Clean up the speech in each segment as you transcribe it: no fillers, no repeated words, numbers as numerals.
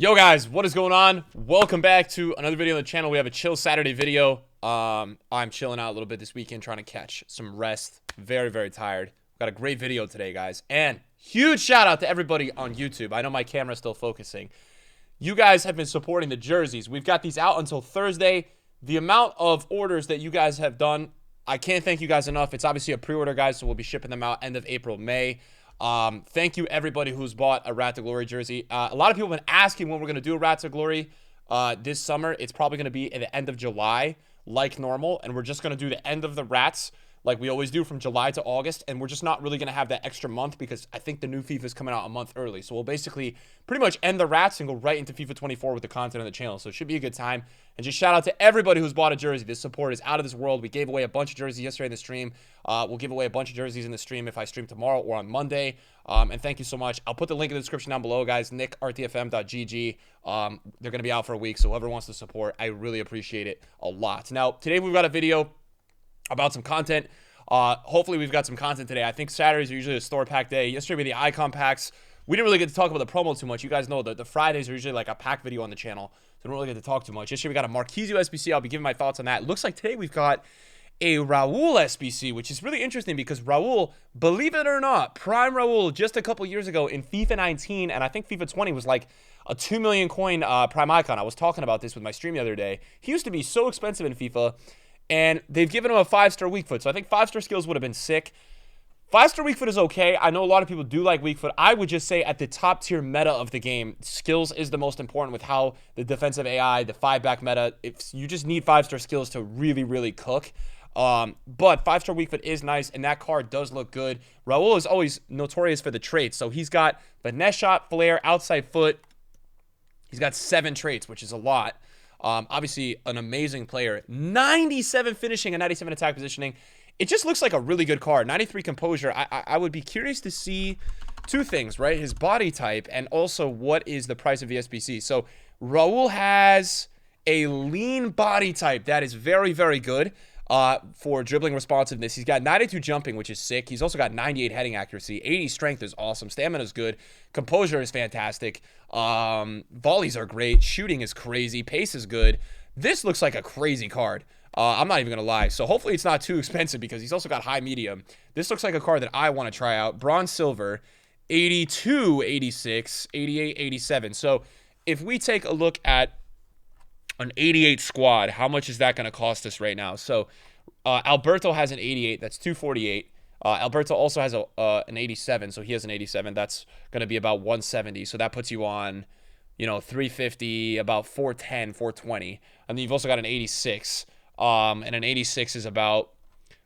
Yo guys, what is going on? Welcome back to another video on the channel. We have a chill Saturday video. I'm chilling out a little bit this weekend, trying to catch some rest. Very tired. Got a great video today, guys. And huge shout out to everybody on YouTube. I know my camera's still focusing. You guys have been supporting the jerseys. We've got these out until Thursday. The amount of orders that you guys have done, I can't thank you guys enough. It's obviously a pre-order, guys, so we'll be shipping them out end of April, May. Thank you everybody who's bought a Rat to Glory jersey. A lot of people have been asking when we're going to do a Rat to Glory this summer. It's probably going to be at the end of July like normal, and we're just going to do the end of the Rats like we always do from July to August, and we're just not really going to have that extra month because I think the new FIFA is coming out a month early. So we'll basically pretty much end the Rats and go right into FIFA 24 with the content on the channel. So it should be a good time. And just shout out to everybody who's bought a jersey. This support is out of this world. We gave away a bunch of jerseys yesterday in the stream. We'll give away a bunch of jerseys in the stream if I stream tomorrow or on Monday. And thank you so much. I'll put the link in the description down below, guys. NickRTFM.gg. They're going to be out for a week, so whoever wants to support, I really appreciate it a lot. Now, today we've got a video about some content. Hopefully we've got some content today. I think Saturdays are usually a store pack day. Yesterday we had the icon packs. We didn't really get to talk about the promo too much. You guys know that the Fridays are usually like a pack video on the channel, so we don't really get to talk too much. Yesterday we got a Marchisio SBC. I'll be giving my thoughts on that. It looks like today we've got a Raul SBC, which is really interesting because Raul, believe it or not, prime Raul just a couple years ago in FIFA 19 and I think FIFA 20 was like a 2 million coin prime icon. I was talking about this with my stream the other day. He used to be so expensive in FIFA, and they've given him a 5-star weak foot. So I think 5-star skills would have been sick. 5-star weak foot is okay. I know a lot of people do like weak foot. I would just say at the top tier meta of the game, skills is the most important with how the defensive AI, the 5-back meta, if you just need 5-star skills to really cook. But 5-star weak foot is nice, and that card does look good. Raul is always notorious for the traits. So he's got finesse shot, flare, outside foot. He's got 7 traits, which is a lot. Obviously, an amazing player. 97 finishing and 97 attack positioning. It just looks like a really good card. 93 composure. I would be curious to see two things, right? His body type and also what is the price of the SBC. So Raul has a lean body type that is very good for dribbling responsiveness. He's got 92 jumping, which is sick. He's also got 98 heading accuracy. 80 strength is awesome. Stamina is good. Composure is fantastic. Volleys are great. Shooting is crazy. Pace is good. This looks like a crazy card. I'm not even going to lie. So hopefully it's not too expensive because he's also got high medium. This looks like a card that I want to try out. Bronze silver, 82, 86, 88, 87. So if we take a look at an 88 squad, how much is that going to cost us right now? So Alberto has an 88. That's 248. Alberto also has an 87, so he has an 87. That's going to be about 170. So that puts you on, 350, about 410, 420. And then you've also got an 86. And an 86 is about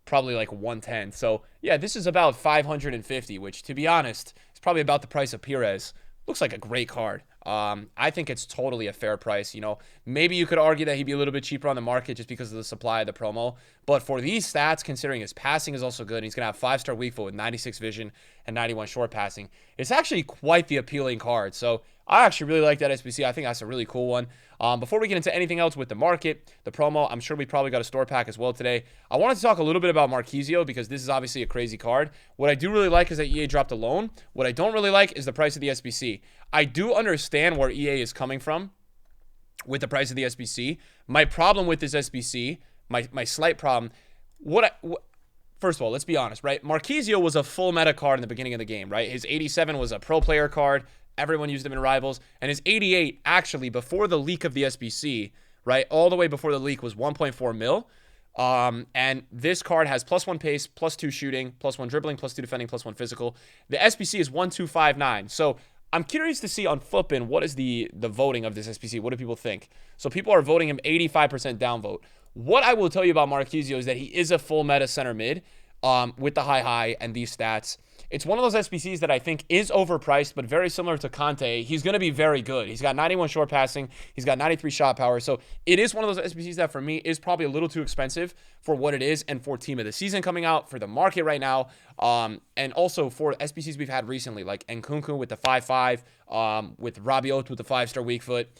probably like 110. So, yeah, this is about 550, which, to be honest, is probably about the price of Pires. Looks like a great card. I think it's totally a fair price. Maybe you could argue that he'd be a little bit cheaper on the market just because of the supply of the promo. But for these stats, considering his passing is also good, and he's going to have 5-star weak foot with 96 vision and 91 short passing, it's actually quite the appealing card. So I actually really like that SBC. I think that's a really cool one. Before we get into anything else with the market, the promo, I'm sure we probably got a store pack as well today. I wanted to talk a little bit about Marchisio because this is obviously a crazy card. What I do really like is that EA dropped a loan. What I don't really like is the price of the SBC. I do understand where EA is coming from with the price of the SBC. My problem with this SBC, my slight problem, first of all, let's be honest, right? Marchisio was a full meta card in the beginning of the game, right? His 87 was a pro player card. Everyone used him in Rivals. And his 88, actually, before the leak of the SBC, right, all the way before the leak was 1.4 mil. And this card has +1 pace, +2 shooting, +1 dribbling, +2 defending, +1 physical. The SBC is 1259. So I'm curious to see on Flippin what is the voting of this SBC. What do people think? So people are voting him 85% downvote. What I will tell you about Marchisio is that he is a full meta center mid with the high and these stats. It's one of those SBCs that I think is overpriced, but very similar to Conte. He's going to be very good. He's got 91 short passing. He's got 93 shot power. So it is one of those SBCs that for me is probably a little too expensive for what it is and for team of the season coming out, for the market right now, and also for SBCs we've had recently, like Nkunku with the 5.5, with Rabiot with the 5-star weak foot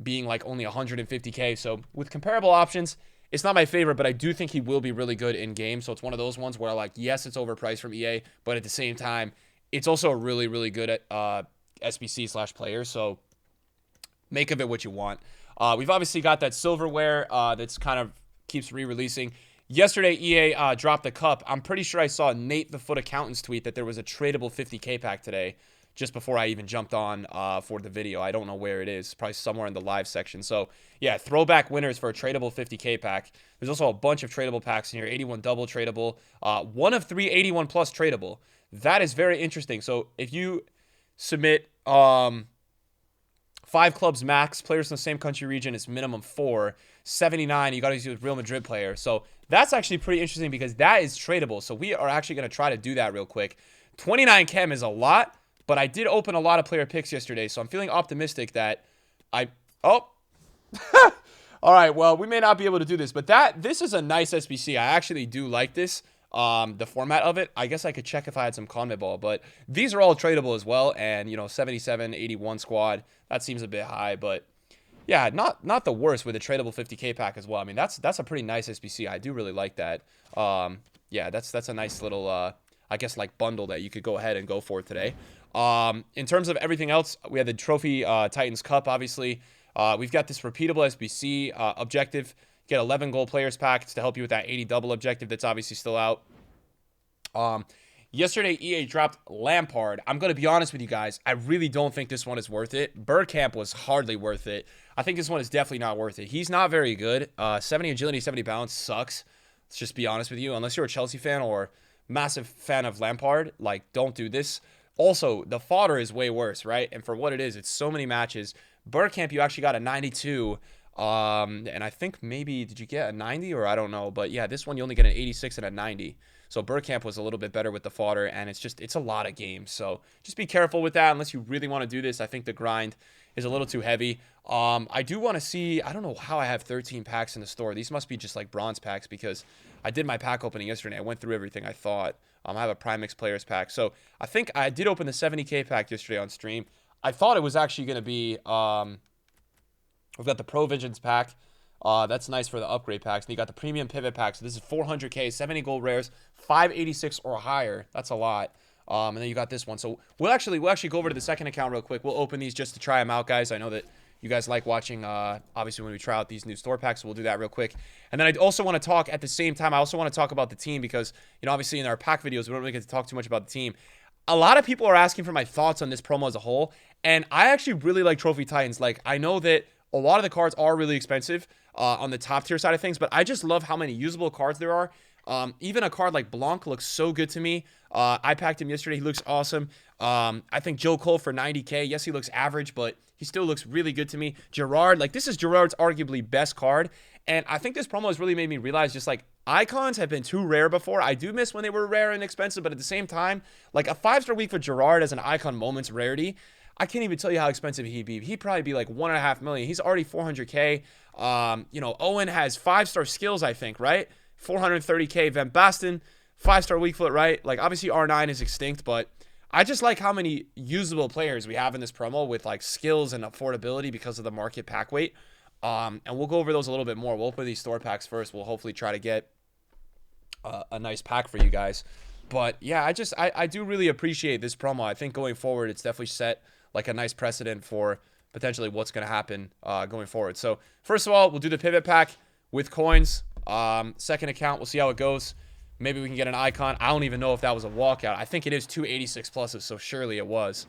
being like only 150K. So with comparable options, it's not my favorite, but I do think he will be really good in game. So it's one of those ones where, like, yes, it's overpriced from EA, but at the same time, it's also a really good SBC/player. So Make of it what you want. We've obviously got that silverware that's kind of keeps re-releasing. Yesterday, EA dropped the cup. I'm pretty sure I saw Nate the Foot Accountant's tweet that there was a tradable 50K pack today, just before I even jumped on for the video. I don't know where it is. Probably somewhere in the live section. So, yeah, throwback winners for a tradable 50K pack. There's also a bunch of tradable packs in here. 81 double tradable. 1 of 3 81 plus tradable. That is very interesting. So, if you submit 5 clubs max, players in the same country region, it's minimum 4. 79, you got to use a Real Madrid player. So that's actually pretty interesting because that is tradable. So we are actually going to try to do that real quick. 29 chem is a lot, but I did open a lot of player picks yesterday. So I'm feeling optimistic that oh. All right, well, we may not be able to do this, but this is a nice SBC. I actually do like this. The format of it, I guess I could check if I had some CONMEBOL, but these are all tradable as well. And, 77, 81 squad, that seems a bit high, but yeah, not the worst with a tradable 50K pack as well. I mean, that's a pretty nice SBC. I do really like that. Yeah, that's a nice little, I guess, like bundle that you could go ahead and go for today. In terms of everything else, we have the Trophy Titans Cup, obviously. We've got this repeatable SBC objective. Get 11 goal players packs to help you with that 80 double objective that's obviously still out. Yesterday, EA dropped Lampard. I'm going to be honest with you guys. I really don't think this one is worth it. Bergkamp was hardly worth it. I think this one is definitely not worth it. He's not very good. 70 agility, 70 balance sucks. Let's just be honest with you. Unless you're a Chelsea fan or massive fan of Lampard, like, don't do this. Also, the fodder is way worse, right? And for what it is, it's so many matches. Bergkamp, you actually got a 92. And I think maybe, did you get a 90 or I don't know, but yeah, this one you only get an 86 and a 90. So Bergkamp was a little bit better with the fodder, and it's a lot of games. So just be careful with that unless you really want to do this. I think the grind is a little too heavy. I do want to see, I don't know how I have 13 packs in the store. These must be just like bronze packs because I did my pack opening yesterday. I went through everything I thought. I have a Prime Mix Players pack. So I think I did open the 70K pack yesterday on stream. I thought it was actually going to be, we've got the Pro Visions pack. That's nice for the upgrade packs. And you got the premium pivot pack. So this is 400K, 70 gold rares, 586 or higher. That's a lot. And then you got this one. So we'll actually go over to the second account real quick. We'll open these just to try them out, guys. I know that you guys like watching, obviously, when we try out these new store packs. So we'll do that real quick. And then I also want to talk at the same time. I also want to talk about the team because, obviously in our pack videos, we don't really get to talk too much about the team. A lot of people are asking for my thoughts on this promo as a whole. And I actually really like Trophy Titans. Like, I know that a lot of the cards are really expensive on the top tier side of things, but I just love how many usable cards there are. Even a card like Blanc looks so good to me. I packed him yesterday. He looks awesome. I think Joe Cole for 90K. Yes, he looks average, but he still looks really good to me. Gerrard, like this is Gerrard's arguably best card. And I think this promo has really made me realize just like icons have been too rare before. I do miss when they were rare and expensive, but at the same time, like a 5-star week for Gerrard as an icon moments rarity, I can't even tell you how expensive he'd be. He'd probably be like $1.5 million. He's already 400K. Owen has 5-star skills, I think, right? 430K. Van Basten, 5-star weak foot, right? Like, obviously, R9 is extinct, but I just like how many usable players we have in this promo with, like, skills and affordability because of the market pack weight. And we'll go over those a little bit more. We'll open these store packs first. We'll hopefully try to get a nice pack for you guys. But, yeah, I do really appreciate this promo. I think going forward, it's definitely set like a nice precedent for potentially what's going to happen going forward. So first of all, we'll do the pivot pack with coins. Second account, we'll see how it goes. Maybe we can get an icon. I don't even know if that was a walkout. I think it is 286 pluses, so surely it was.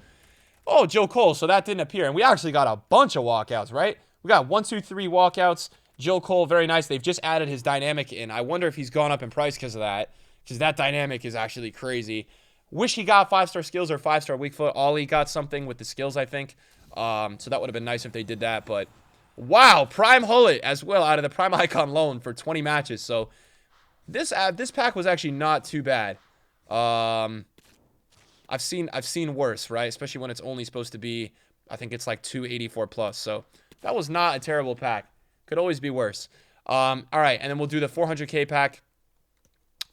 Oh, Joe Cole, so that didn't appear. And we actually got a bunch of walkouts, right? We got 1, 2, 3 walkouts. Joe Cole, very nice. They've just added his dynamic in. I wonder if he's gone up in price because of that, because that dynamic is actually crazy. Wish he got 5-star skills or 5-star weak foot. Ollie got something with the skills, I think. So that would have been nice if they did that. But wow, Prime Hullet as well out of the Prime Icon loan for 20 matches. So this pack was actually not too bad. I've seen worse, right? Especially when it's only supposed to be, I think it's like 284 plus. So that was not a terrible pack. Could always be worse. All right, and then we'll do the 400K pack.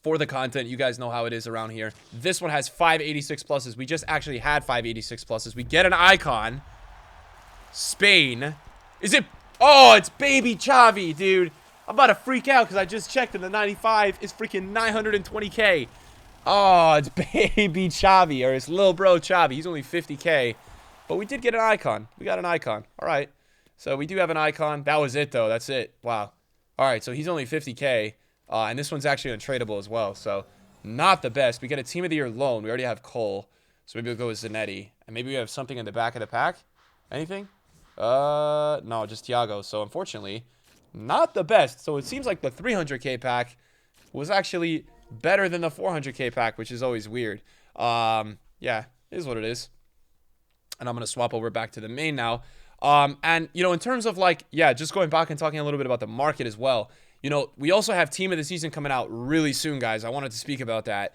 For the content, you guys know how it is around here. This one has 586 pluses. We just actually had 586 pluses. We get an icon. Spain. Is it? Oh, it's baby Xavi, dude. I'm about to freak out because I just checked and the 95 is freaking 920K. Oh, it's baby Xavi, or his little bro Xavi. He's only 50K. But we did get an icon. We got an icon. All right. So we do have an icon. That was it, though. That's it. Wow. All right, so he's only 50K. And this one's actually untradeable as well. So not the best. We get a Team of the Year loan. We already have Cole. So maybe we'll go with Zanetti. And maybe we have something in the back of the pack. Anything? No, just Thiago. So unfortunately, not the best. So it seems like the 300K pack was actually better than the 400K pack, which is always weird. Yeah, it is what it is. And I'm going to swap over back to the main now. And, you know, in terms of like, yeah, just going back and talking a little bit about the market as well. You know, we also have Team of the Season coming out really soon, guys. I wanted to speak about that.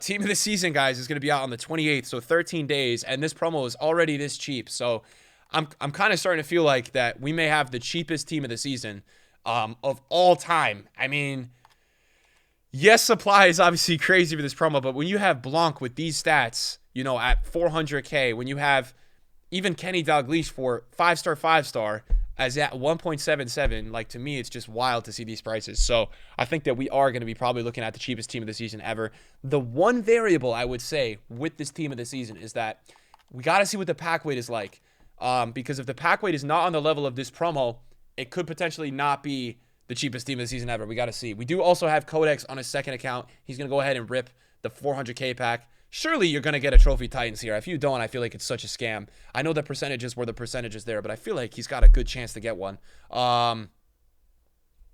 Team of the Season, guys, is going to be out on the 28th, so 13 days. And this promo is already this cheap. So I'm kind of starting to feel like that we may have the cheapest Team of the Season of all time. I mean, yes, supply is obviously crazy for this promo, but when you have Blanc with these stats, you know, at 400K, when you have even Kenny Dalglish for 5-star, 5-star, as at 1.77, like, to me, it's just wild to see these prices. So I think that we are going to be probably looking at the cheapest Team of the Season ever. The one variable I would say with this Team of the Season is that we got to see what the pack weight is like. Because if the pack weight is not on the level of this promo, it could potentially not be the cheapest Team of the Season ever. We got to see. We do also have Codex on his second account. He's going to go ahead and rip the 400K pack. Surely you're going to get a Trophy Titans here. If you don't, I feel like it's such a scam. I know the percentages were the percentages there, but I feel like he's got a good chance to get one.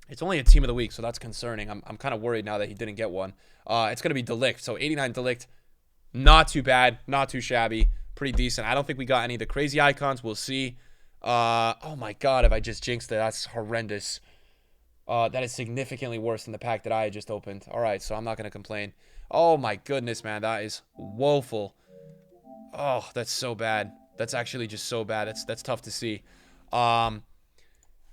It's only a Team of the Week, so that's concerning. I'm kind of worried now that he didn't get one. It's going to be Delict. So 89 Delict, not too bad, not too shabby, pretty decent. I don't think we got any of the crazy icons. We'll see. Oh my God, if I just jinxed it, that's horrendous. That is significantly worse than the pack that I just opened. All right, so I'm not going to complain. Oh my goodness, man, that is woeful. Oh, that's so bad. That's actually just so bad. That's tough to see. Yeah,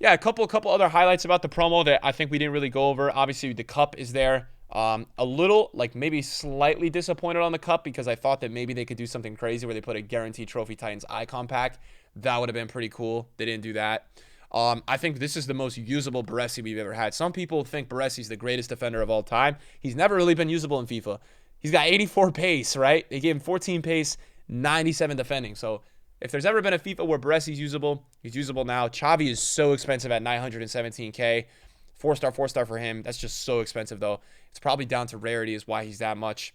a couple other highlights about the promo that I think we didn't really go over. Obviously, the cup is there. A little, like, maybe slightly disappointed on the cup because I thought that maybe they could do something crazy where they put a guaranteed Trophy Titans icon pack. That would have been pretty cool. They didn't do that. I think this is the most usable Baresi we've ever had. Some people think Baresi's the greatest defender of all time. He's never really been usable in FIFA. He's got 84 pace, right? They gave him 14 pace, 97 defending. So if there's ever been a FIFA where Baresi's usable, he's usable now. Xavi is so expensive at 917K. 4-star, 4-star for him. That's just so expensive, though. It's probably down to rarity is why he's that much.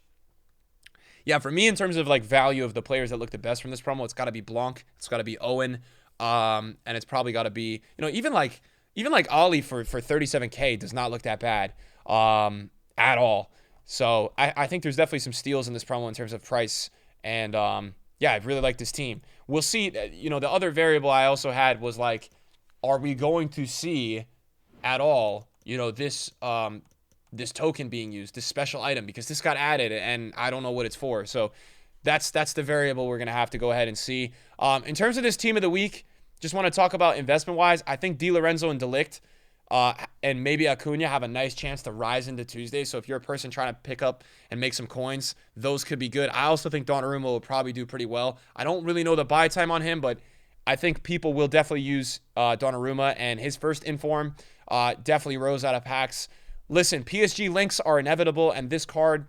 Yeah, for me, in terms of like value of the players that look the best from this promo, it's got to be Blanc. It's got to be Owen. And it's probably got to be, you know, even like Ollie for 37K does not look that bad at all. So I think there's definitely some steals in this promo in terms of price. And yeah, I really like this team. We'll see. You know, the other variable I also had was like, are we going to see at all, you know, this this token being used, this special item, because this got added and I don't know what it's for. So that's the variable we're going to have to go ahead and see. In terms of this Team of the Week, just want to talk about investment-wise. I think Di Lorenzo and Delict and maybe Acuna have a nice chance to rise into Tuesday. So if you're a person trying to pick up and make some coins, those could be good. I also think Donnarumma will probably do pretty well. I don't really know the buy time on him, but I think people will definitely use Donnarumma, and his first inform definitely rose out of packs. Listen, PSG links are inevitable, and this card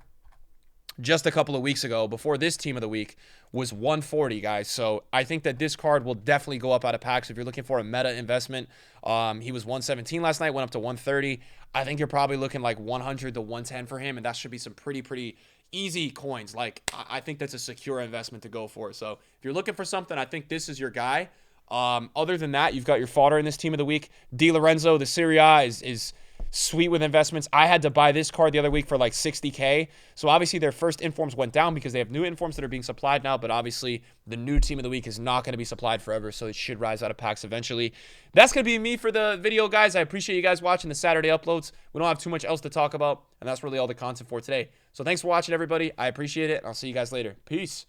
just a couple of weeks ago, before this Team of the Week, was 140, guys. So I think that this card will definitely go up out of packs. If you're looking for a meta investment, he was 117 last night, went up to 130. I think you're probably looking like 100 to 110 for him, and that should be some pretty easy coins. Like, I think that's a secure investment to go for. So if you're looking for something, I think this is your guy. Other than that, you've got your fodder in this Team of the Week. Di Lorenzo, the Serie A is sweet with investments. I had to buy this card the other week for like 60K. So obviously their first informs went down because they have new informs that are being supplied now, but obviously the new Team of the Week is not going to be supplied forever, so it should rise out of packs eventually. That's going to be me for the video, guys. I appreciate you guys watching the Saturday uploads. We don't have too much else to talk about, and that's really all the content for today. So thanks for watching, everybody. I appreciate it, and I'll see you guys later. Peace.